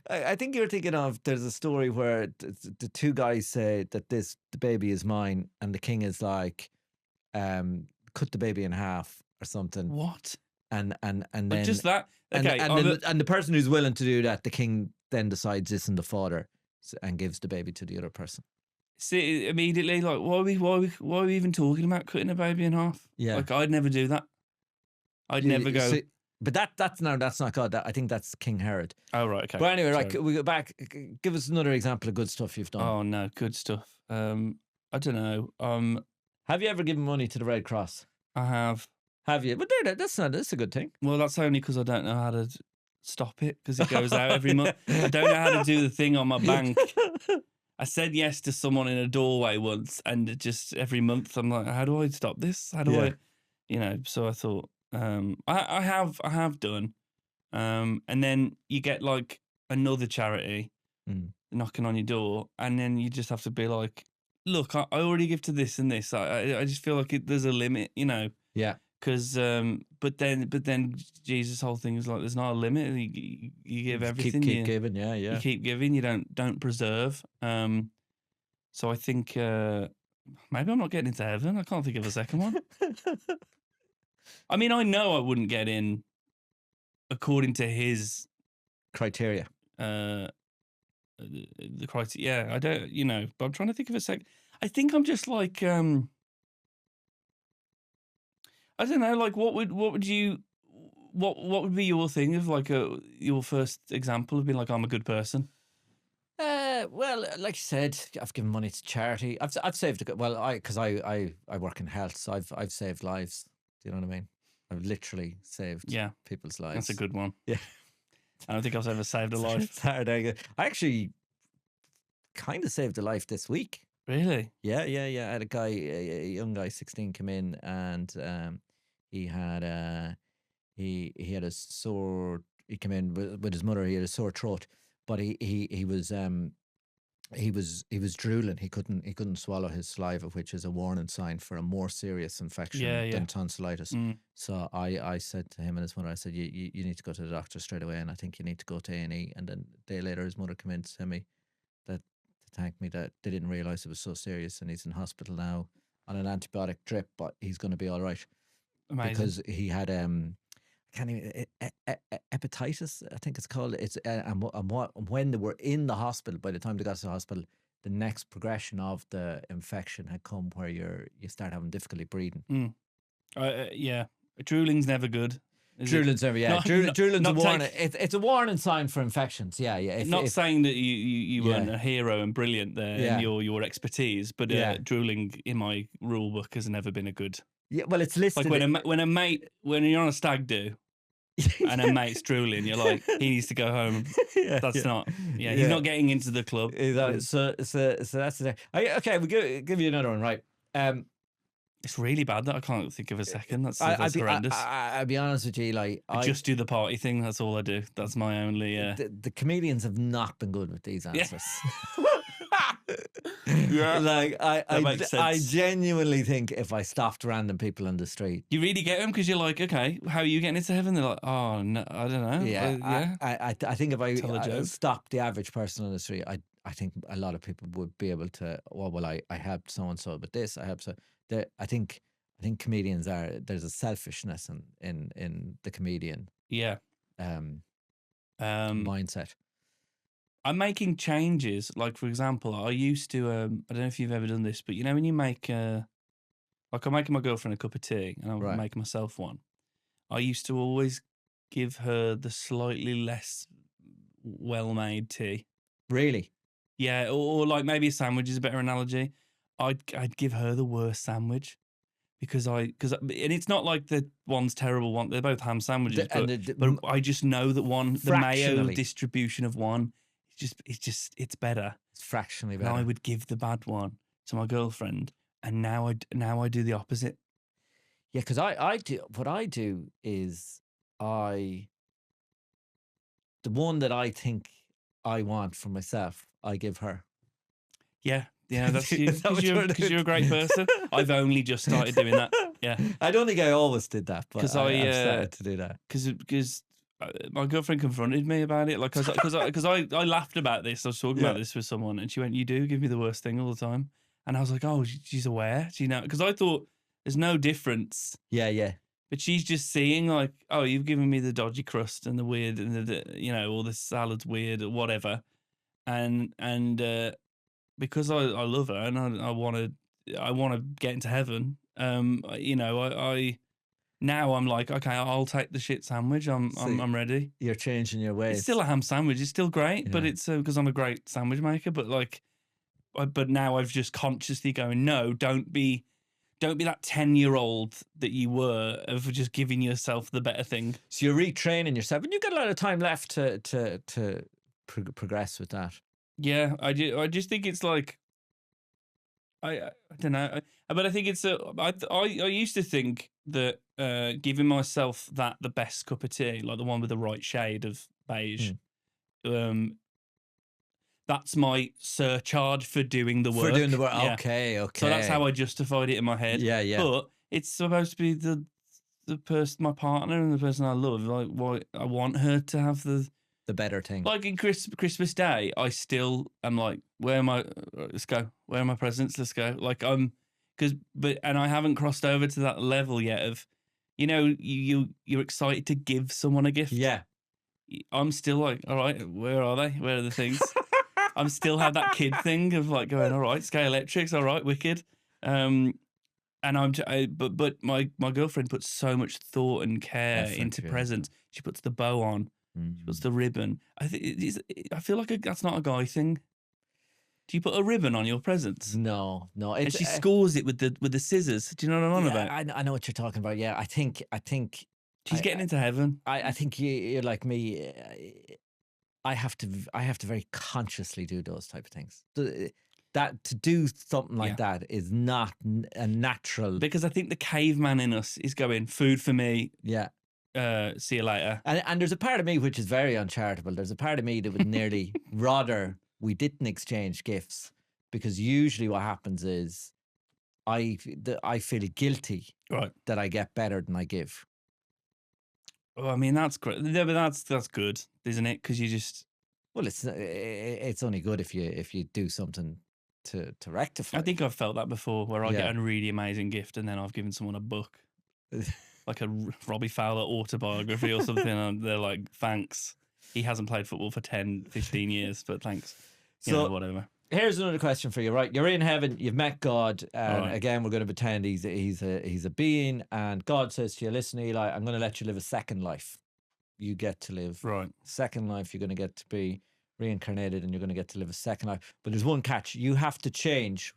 I think you're thinking of, there's a story where the two guys say that the baby is mine, and the king is like, cut the baby in half or something. What? And then but just that. Okay, and the person who's willing to do that, the king then decides isn't the father and gives the baby to the other person. See, immediately, like, why are we even talking about cutting a baby in half? Yeah, like I'd never do that. I'd never go. See, but that's not God. I think that's King Herod. Oh right, okay. But anyway, right, we go back. Give us another example of good stuff you've done. Oh no, good stuff. I don't know. Have you ever given money to the Red Cross? I have. Have you? But that's a good thing. Well, that's only because I don't know how to stop it, because it goes out every month. I don't know how to do the thing on my bank. I said yes to someone in a doorway once, and just every month I'm like, how do I stop this? How do I, So I thought, I have done, and then you get like another charity knocking on your door, and then you just have to be like, look, I already give to this and this. I just feel like there's a limit, Yeah. Because, but then Jesus' whole thing is like, there's not a limit. You give everything. Keep giving, yeah. You keep giving. You don't preserve. So I think maybe I'm not getting into heaven. I can't think of a second one. I mean, I know I wouldn't get in according to his criteria. The criteria. Yeah, I don't. But I'm trying to think of a second. I think I'm just like. I don't know, like what would be your thing of like your first example of being like, I'm a good person? Well, like you said, I've given money to charity. I've saved because I work in health, so I've saved lives. Do you know what I mean? I've literally saved people's lives. That's a good one. Yeah. I don't think I've ever saved a life. It's hard. I actually kind of saved a life this week. Really? Yeah. I had a young guy, 16, come in, and he had a sore. He came in with his mother. He had a sore throat, but he was drooling. He couldn't swallow his saliva, which is a warning sign for a more serious infection than tonsillitis. So I said to him and his mother, I said, you need to go to the doctor straight away, and I think you need to go to A&E. And then a day later, his mother came in to tell me that, to thank me, that they didn't realize it was so serious, and he's in hospital now on an antibiotic drip, but he's going to be all right. Amazing. Because he had hepatitis, I think it's called. It's and when they were in the hospital, by the time they got to the hospital, the next progression of the infection had come where you start having difficulty breathing. Yeah, drooling's never good. Drooling's never, yeah. Drooling's a warning. It's a warning sign for infections. Yeah. Not saying that you weren't a hero and brilliant there in your expertise, but drooling in my rule book has never been a good. Yeah, well, it's listed. Like when you're on a stag do, and a mate's drooling, you're like, he needs to go home. He's not getting into the club. Exactly. So that's the thing. Okay, we'll give you another one, right? It's really bad that I can't think of a second. That's horrendous. I'll be honest with you, Eli. I just do the party thing. That's all I do. That's my only. The comedians have not been good with these answers. Yeah, like I genuinely think if I stopped random people on the street, you really get them, because you're like, okay, how are you getting into heaven? They're like, oh no, I don't know. Yeah. I think if I stopped the average person on the street, I think a lot of people would be able to. Well, I helped so and so with this. I helped so. I think comedians there's a selfishness in the comedian mindset. I'm making changes. Like, for example, I used to I don't know if you've ever done this, but when you make like, I'm making my girlfriend a cup of tea and I'm making myself one. I used to always give her the slightly less well-made tea. Really? Yeah, or like maybe a sandwich is a better analogy. I'd give her the worst sandwich because and it's not like the one's terrible one. They're both ham sandwiches, but I just know that the mayo distribution of one, it's better. It's fractionally better. And I would give the bad one to my girlfriend, and now I do the opposite. Yeah, because I do. What I do is I the one that I think I want for myself, I give her. Yeah, that's you Is that what because you're a great person. I've only just started doing that. Yeah, I don't think I always did that, but 'cause I've started to do that. because my girlfriend confronted me about it, like, because I laughed about this. I was talking about this with someone, and she went, "You do give me the worst thing all the time," and I was like, "Oh, she's aware." She know because I thought there's no difference, Yeah. but she's just seeing like, "Oh, you've given me the dodgy crust and the weird and the all this salad's weird or whatever," and because I love her and I want to get into heaven. I now I'm like, okay, I'll take the shit sandwich. I'm ready. You're changing your ways. It's still a ham sandwich. It's still great, but Yeah. it's because I'm a great sandwich maker. But like, but now I've just consciously going, no, don't be that 10-year-old that you were of just giving yourself the better thing. So you're retraining yourself, and you've got a lot of time left to progress with that. Yeah, I just think it's like, I don't know, but I think it's I used to think that giving myself the best cup of tea, like the one with the right shade of beige, that's my surcharge for doing the work. For doing the work, Yeah. okay. So that's how I justified it in my head. Yeah. But it's supposed to be the person, my partner, and the person I love. Like, why I want her to have the better thing. Like in Christmas Day, I still am like, where am I? Let's go. Where are my presents? Let's go. Like and I haven't crossed over to that level yet of, you're excited to give someone a gift. Yeah. I'm still like, all right, where are they? Where are the things? I'm still have that kid thing of like going, all right, Sky Electrics, all right, wicked. And but my girlfriend puts so much thought and care into presents. She puts the bow on. She puts the ribbon. I feel like that's not a guy thing. Do you put a ribbon on your presents? No. And she scores it with the scissors. Do you know what I'm on about? I know what you're talking about. Yeah, I think she's getting into heaven. I think you're like me. I have to very consciously do those type of things. That to do something like that is not a natural. Because I think the caveman in us is going, food for me. Yeah. See you later. And there's a part of me which is very uncharitable. There's a part of me that would nearly rather we didn't exchange gifts, because usually what happens is I feel guilty that I get better than I give. Oh, I mean, that's great. Yeah, but that's good, isn't it? Because you just it's only good if you do something to rectify. I think I've felt that before, where I get a really amazing gift and then I've given someone a book. Like a Robbie Fowler autobiography or something, and they're like, thanks. He hasn't played football for 10, 15 years, but thanks. So whatever. Here's another question for you, right? You're in heaven, you've met God, and again, we're going to pretend he's a being, and God says to you, listen, Eli, I'm going to let you live a second life. You get to live second life. You're going to get to be reincarnated, and you're going to get to live a second life. But there's one catch. You have to change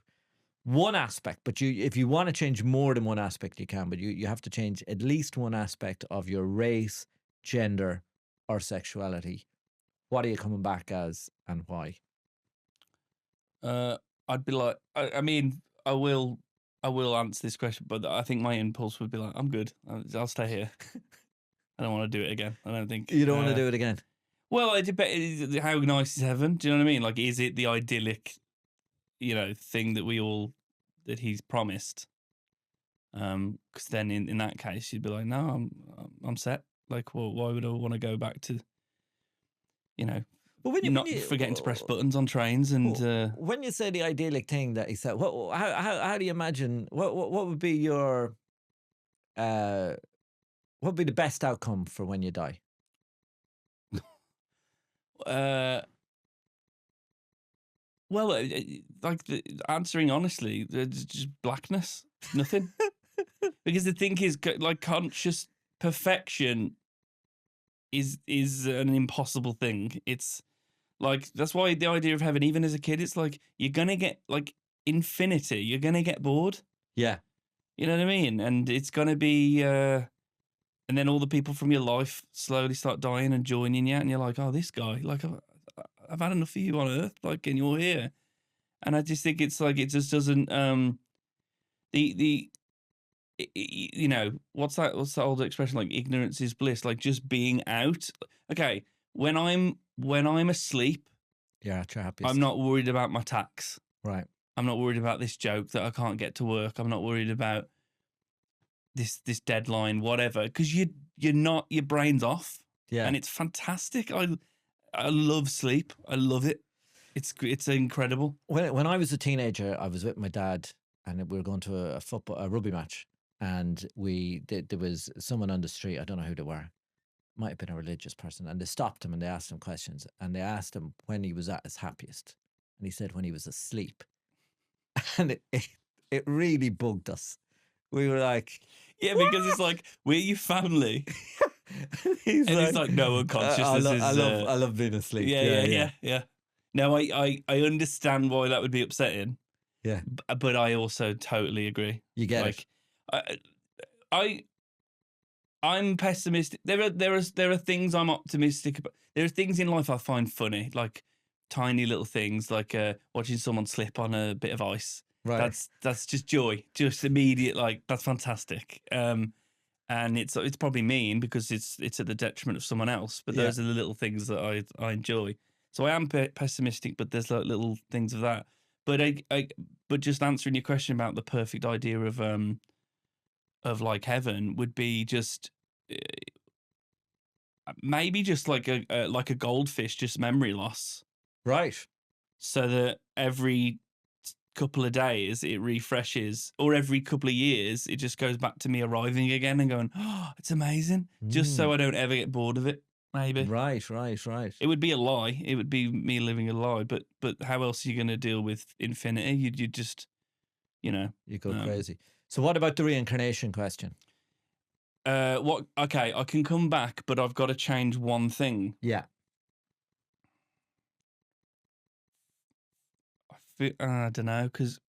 one aspect, but if you want to change more than one aspect, you can, but you have to change at least one aspect of your race, gender, or sexuality. What are you coming back as, and why? I'd be like, I mean, I will answer this question, but I think my impulse would be like, I'm good. I'll stay here. I don't want to do it again. I don't think. You don't want to do it again? Well, it depends. How nice is heaven? Do you know what I mean? Like, is it the idyllic, thing that he's promised? Because then in that case, you'd be like, no, I'm set. Like, well, why would I want to go back to, but when you're forgetting to press buttons on trains and when you say the idyllic thing that he said, how do you imagine what would be your what would be the best outcome for when you die? Well, like answering honestly, there's just blackness, nothing. Because the thing is, like, conscious perfection is an impossible thing. It's like, that's why the idea of heaven, even as a kid, it's like you're gonna get like infinity. You're gonna get bored. Yeah, you know what I mean. And it's gonna be, and then all the people from your life slowly start dying and joining you, and you're like, oh, this guy, like, I've had enough of you on Earth, like, and you're here. And I just think it's like, it just doesn't, what's that old expression, like, ignorance is bliss, like, just being out. Okay, when I'm asleep, Yeah, at your happiest. I'm not worried about my tax. Right. I'm not worried about this joke that I can't get to work. I'm not worried about this deadline, whatever, because you're not, your brain's off. Yeah. And it's fantastic. I love sleep. I love it. It's incredible. When I was a teenager, I was with my dad, and we were going to a rugby match, and there was someone on the street. I don't know who they were. Might have been a religious person, and they stopped him and they asked him questions, and they asked him when he was at his happiest, and he said when he was asleep, and it really bugged us. We were like, Yeah, because it's like, we're your family. It's like no unconsciousness. I love being asleep. Yeah. No, I understand why that would be upsetting. Yeah. But I also totally agree. You get it. I'm pessimistic. There are things I'm optimistic about. There are things in life I find funny, like tiny little things, like watching someone slip on a bit of ice. Right. That's just joy, just immediate. Like, that's fantastic. And it's probably mean because it's at the detriment of someone else. But those are the little things that I enjoy. So I am pessimistic, but there's like little things of that. But but just answering your question about the perfect idea of like heaven would be just maybe just like a goldfish, just memory loss. Right. So that every couple of days it refreshes, or every couple of years it just goes back to me arriving again and going, oh, it's amazing. Just so I don't ever get bored of it. Maybe. Right. It would be a lie. It would be me living a lie. But how else are you going to deal with infinity? You just, you go crazy. So what about the reincarnation question? Okay, I can come back, but I've got to change one thing. Yeah. I don't know, because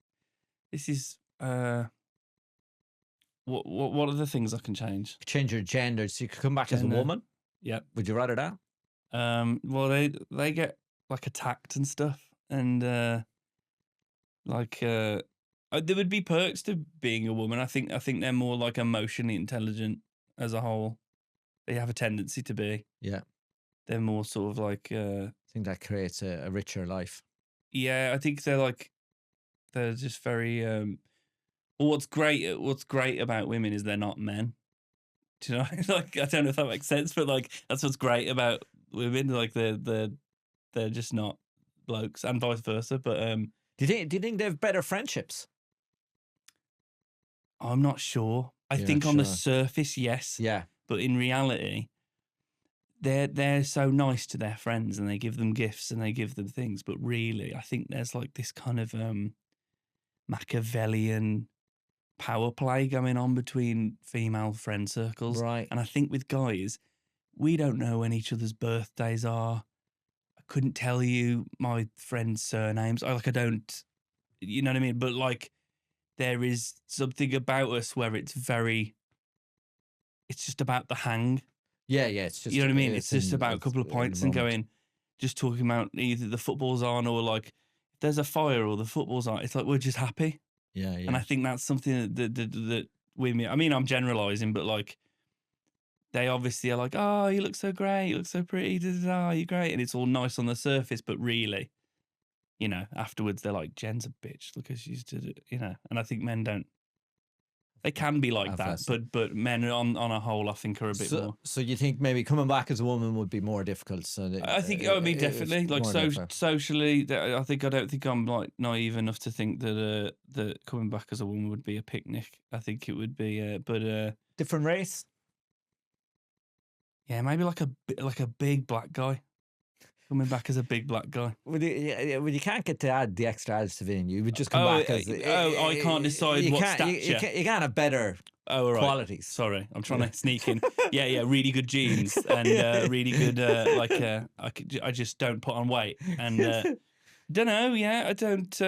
this is what are the things I can change? Change your gender, so you could come back as a woman. Yeah. Would you rather that? Well, they get like attacked and stuff, and there would be perks to being a woman. I think they're more like emotionally intelligent as a whole. They have a tendency to be. Yeah. They're more sort of like. I think that creates a richer life. Yeah, I think they're just very. Well, what's great about women is they're not men. Do you know? Like, I don't know if that makes sense, but like that's what's great about women. Like they're just not blokes, and vice versa. But do you think they have better friendships? I'm not sure. I think on the surface, yes. Yeah. But in reality, they're so nice to their friends, and they give them gifts and they give them things. But really, I think there's like this kind of Machiavellian power play going on between female friend circles. Right. And I think with guys, we don't know when each other's birthdays are. I couldn't tell you my friends' surnames. I don't, you know what I mean? But like, there is something about us where it's just about the hang. Yeah. It's just, you know what I mean? It's just about a couple of pints and going, just talking about either the football's on or like, if there's a fire or the football's on. It's like, we're just happy. Yeah. And I think that's something that women, I mean, I'm generalizing, but like, they obviously are like, oh, you look so great, you look so pretty, you're great. And it's all nice on the surface, but really, afterwards they're like, Jen's a bitch, look at she's did it, And I think men don't. They can be like that, but men on a whole, I think, are a bit more. So you think maybe coming back as a woman would be more difficult? So I think, definitely. Like socially, I don't think I'm like naive enough to think that that coming back as a woman would be a picnic. I think it would be, different race. Yeah, maybe like a big black guy. Coming back as a big black guy. Well, you can't get to add the extra adjective in. You would just come back as. I can't decide what stature. You can't have better qualities. Sorry, I'm trying to sneak in. Yeah, really good genes and really good. I just don't put on weight and don't know. Yeah, I don't.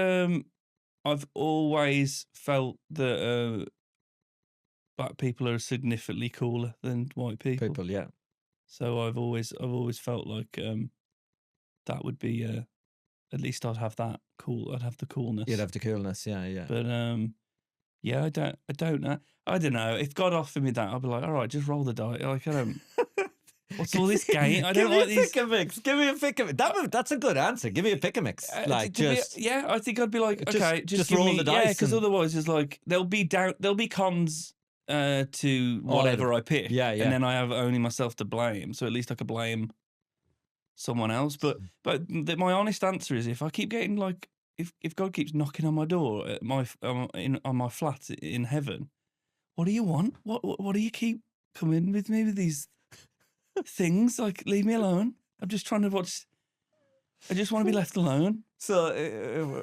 I've always felt that black people are significantly cooler than white people. Yeah. So I've always felt like that would be at least I'd have that cool. I'd have the coolness. You'd have the coolness, yeah. But yeah, I don't know. I don't know. If God offered me that, I'd be like, all right, just roll the dice. Like I don't. What's all this game? I Give don't me like a these. pick a mix. Give me a pick a mix. That's a good answer. Give me a pick a mix. Like just Yeah, I think I'd be like, just- okay, just give roll me the dice because and- otherwise it's like there'll be cons to All of whatever them. I pick, Yeah, yeah. and then I have only myself to blame. So at least I could blame someone else. But my honest answer is, if I keep getting like, if God keeps knocking on my door at on my flat in heaven, what do you want? What do you keep coming with me with these things? Like, leave me alone. I'm just trying to watch. I just want to be left alone. So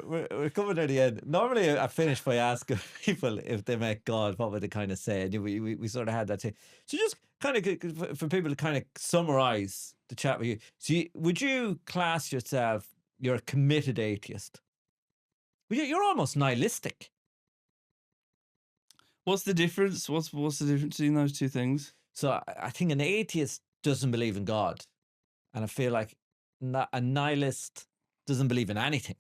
we're coming to the end. Normally, I finish by asking people if they met God, what would they kind of say? And we sort of had that thing. So just kind of for people to kind of summarize the chat with you. So would you class yourself? You're a committed atheist. You're almost nihilistic. What's the difference? What's the difference between those two things? So I think an atheist doesn't believe in God, and I feel like a nihilist doesn't believe in anything.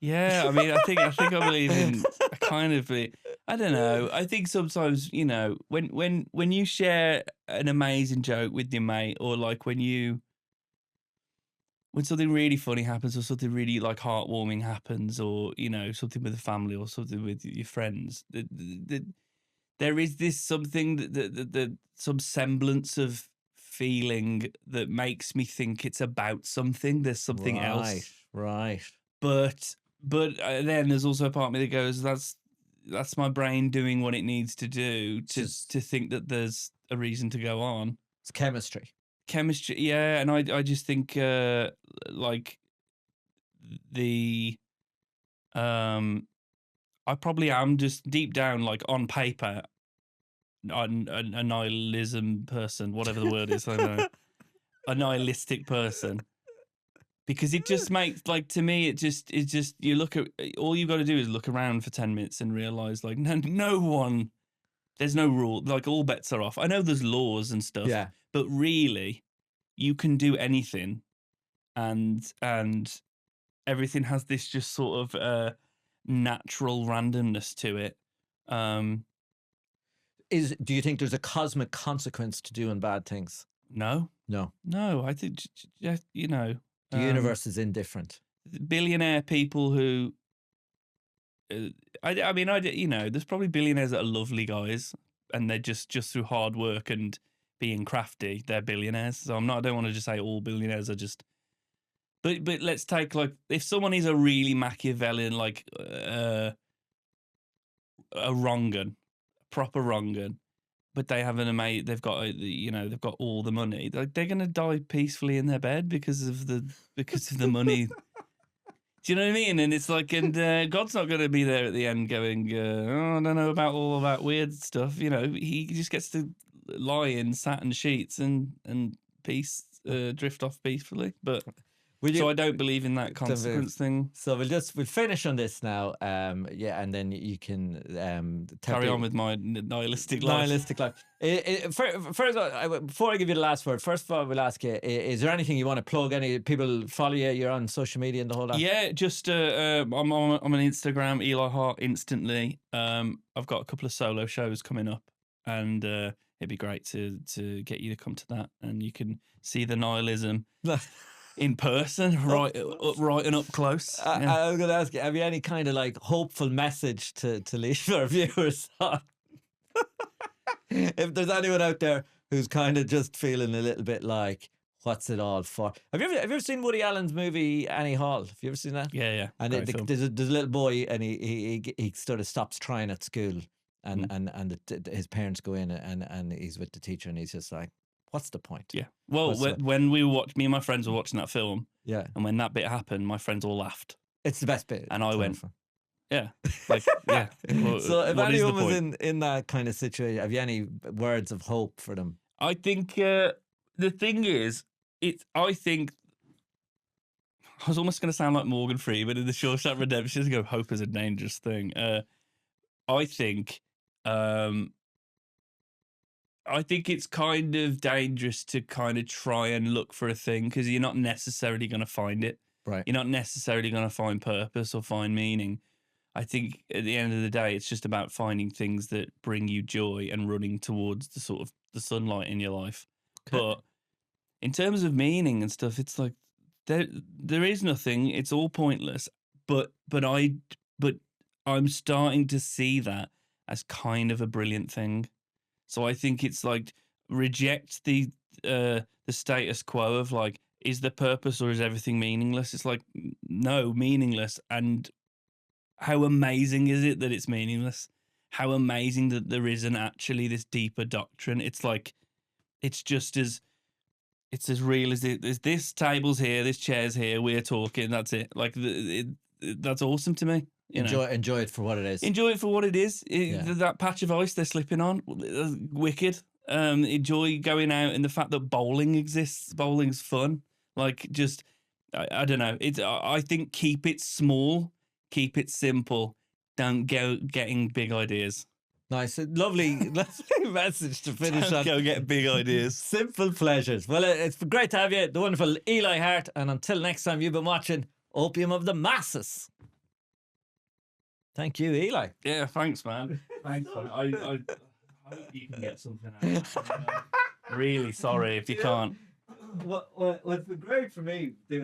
Yeah, I mean, I think I believe in. I kind of believe. I don't know. I think sometimes, you know, when you share an amazing joke with your mate, or like when something really funny happens, or something really like heartwarming happens, or you know, something with the family, or something with your friends, there is this something that some semblance of feeling that makes me think it's about something. There's something else, right? But then there's also a part of me that goes, that's my brain doing what it needs to do to think that there's a reason to go on. It's chemistry, yeah, and I just think like the I probably am just deep down, like on paper, a nihilism person, whatever the word is. I don't know, a nihilistic person, because it just makes, like, to me, it's just you look at, all you've got to do is look around for 10 minutes and realize, like, no one, there's no rule, like all bets are off. I know there's laws and stuff, yeah, but really, you can do anything, and everything has this just sort of natural randomness to it. Do you think there's a cosmic consequence to doing bad things? No, I think you know, the universe is indifferent. Billionaire people who, I mean, you know, there's probably billionaires that are lovely guys, and they're just through hard work and being crafty, they're billionaires. So I don't want to just say all billionaires are just. But let's take, like, if someone is a really Machiavellian, like a wrong-un, proper wrong-un, but they have they've got they've got all the money. Like, they're gonna die peacefully in their bed because of the money. Do you know what I mean? And it's like, and God's not gonna be there at the end going, oh, I don't know about all of that weird stuff. You know, he just gets to lie in satin sheets and peace, drift off peacefully. But. So I don't believe in that consequence thing. So we'll finish on this now. Yeah, and then you can carry on with my nihilistic life. First, before I give you the last word, first of all, we'll ask you: is there anything you want to plug? Any people follow you? You're on social media and the whole lot. Yeah, just I'm on Instagram, Eli Hart instantly. I've got a couple of solo shows coming up, and it'd be great to get you to come to that, and you can see the nihilism. In person, right and up close. I was going to ask you, have you any kind of like hopeful message to leave our viewers on? If there's anyone out there who's kind of just feeling a little bit like, what's it all for? Have you ever seen Woody Allen's movie Annie Hall? Have you ever seen that? Yeah. And there's a little boy, and he sort of stops trying at school, and his parents go in, and he's with the teacher, and he's just like, what's the point? Yeah. Well, when me and my friends were watching that film, yeah, and when that bit happened, my friends all laughed. It's the best bit. And I went, yeah, like, yeah. Well, so if anyone was in that kind of situation, have you any words of hope for them? I think the thing is, I was almost going to sound like Morgan Freeman in the Shawshank Redemption, go, hope is a dangerous thing. I think it's kind of dangerous to kind of try and look for a thing, because you're not necessarily going to find it. Right. You're not necessarily going to find purpose or find meaning. I think at the end of the day, it's just about finding things that bring you joy and running towards the sort of the sunlight in your life. But in terms of meaning and stuff, it's like there is nothing. It's all pointless. But I'm starting to see that as kind of a brilliant thing. So I think it's like reject the status quo of like, is there purpose or is everything meaningless? It's like, no, meaningless. And how amazing is it that it's meaningless? How amazing that there isn't actually this deeper doctrine. It's like, it's as real as this table's here, this chair's here, we're talking, that's it. Like, that's awesome to me. Enjoy it for what it is. Enjoy it for what it is. That patch of ice they're slipping on, wicked. Enjoy going out and the fact that bowling exists. Bowling's fun. Like, just, I don't know. I think keep it small, keep it simple. Don't go getting big ideas. Nice, lovely message to finish on. Go get big ideas. Simple pleasures. Well, it's been great to have you, the wonderful Eli Hart. And until next time, you've been watching Opium of the Masses. Thank you, Eli. Yeah, thanks, man. Thanks, man. I hope you can get something out of that. Really sorry if you can't. What's been great for me doing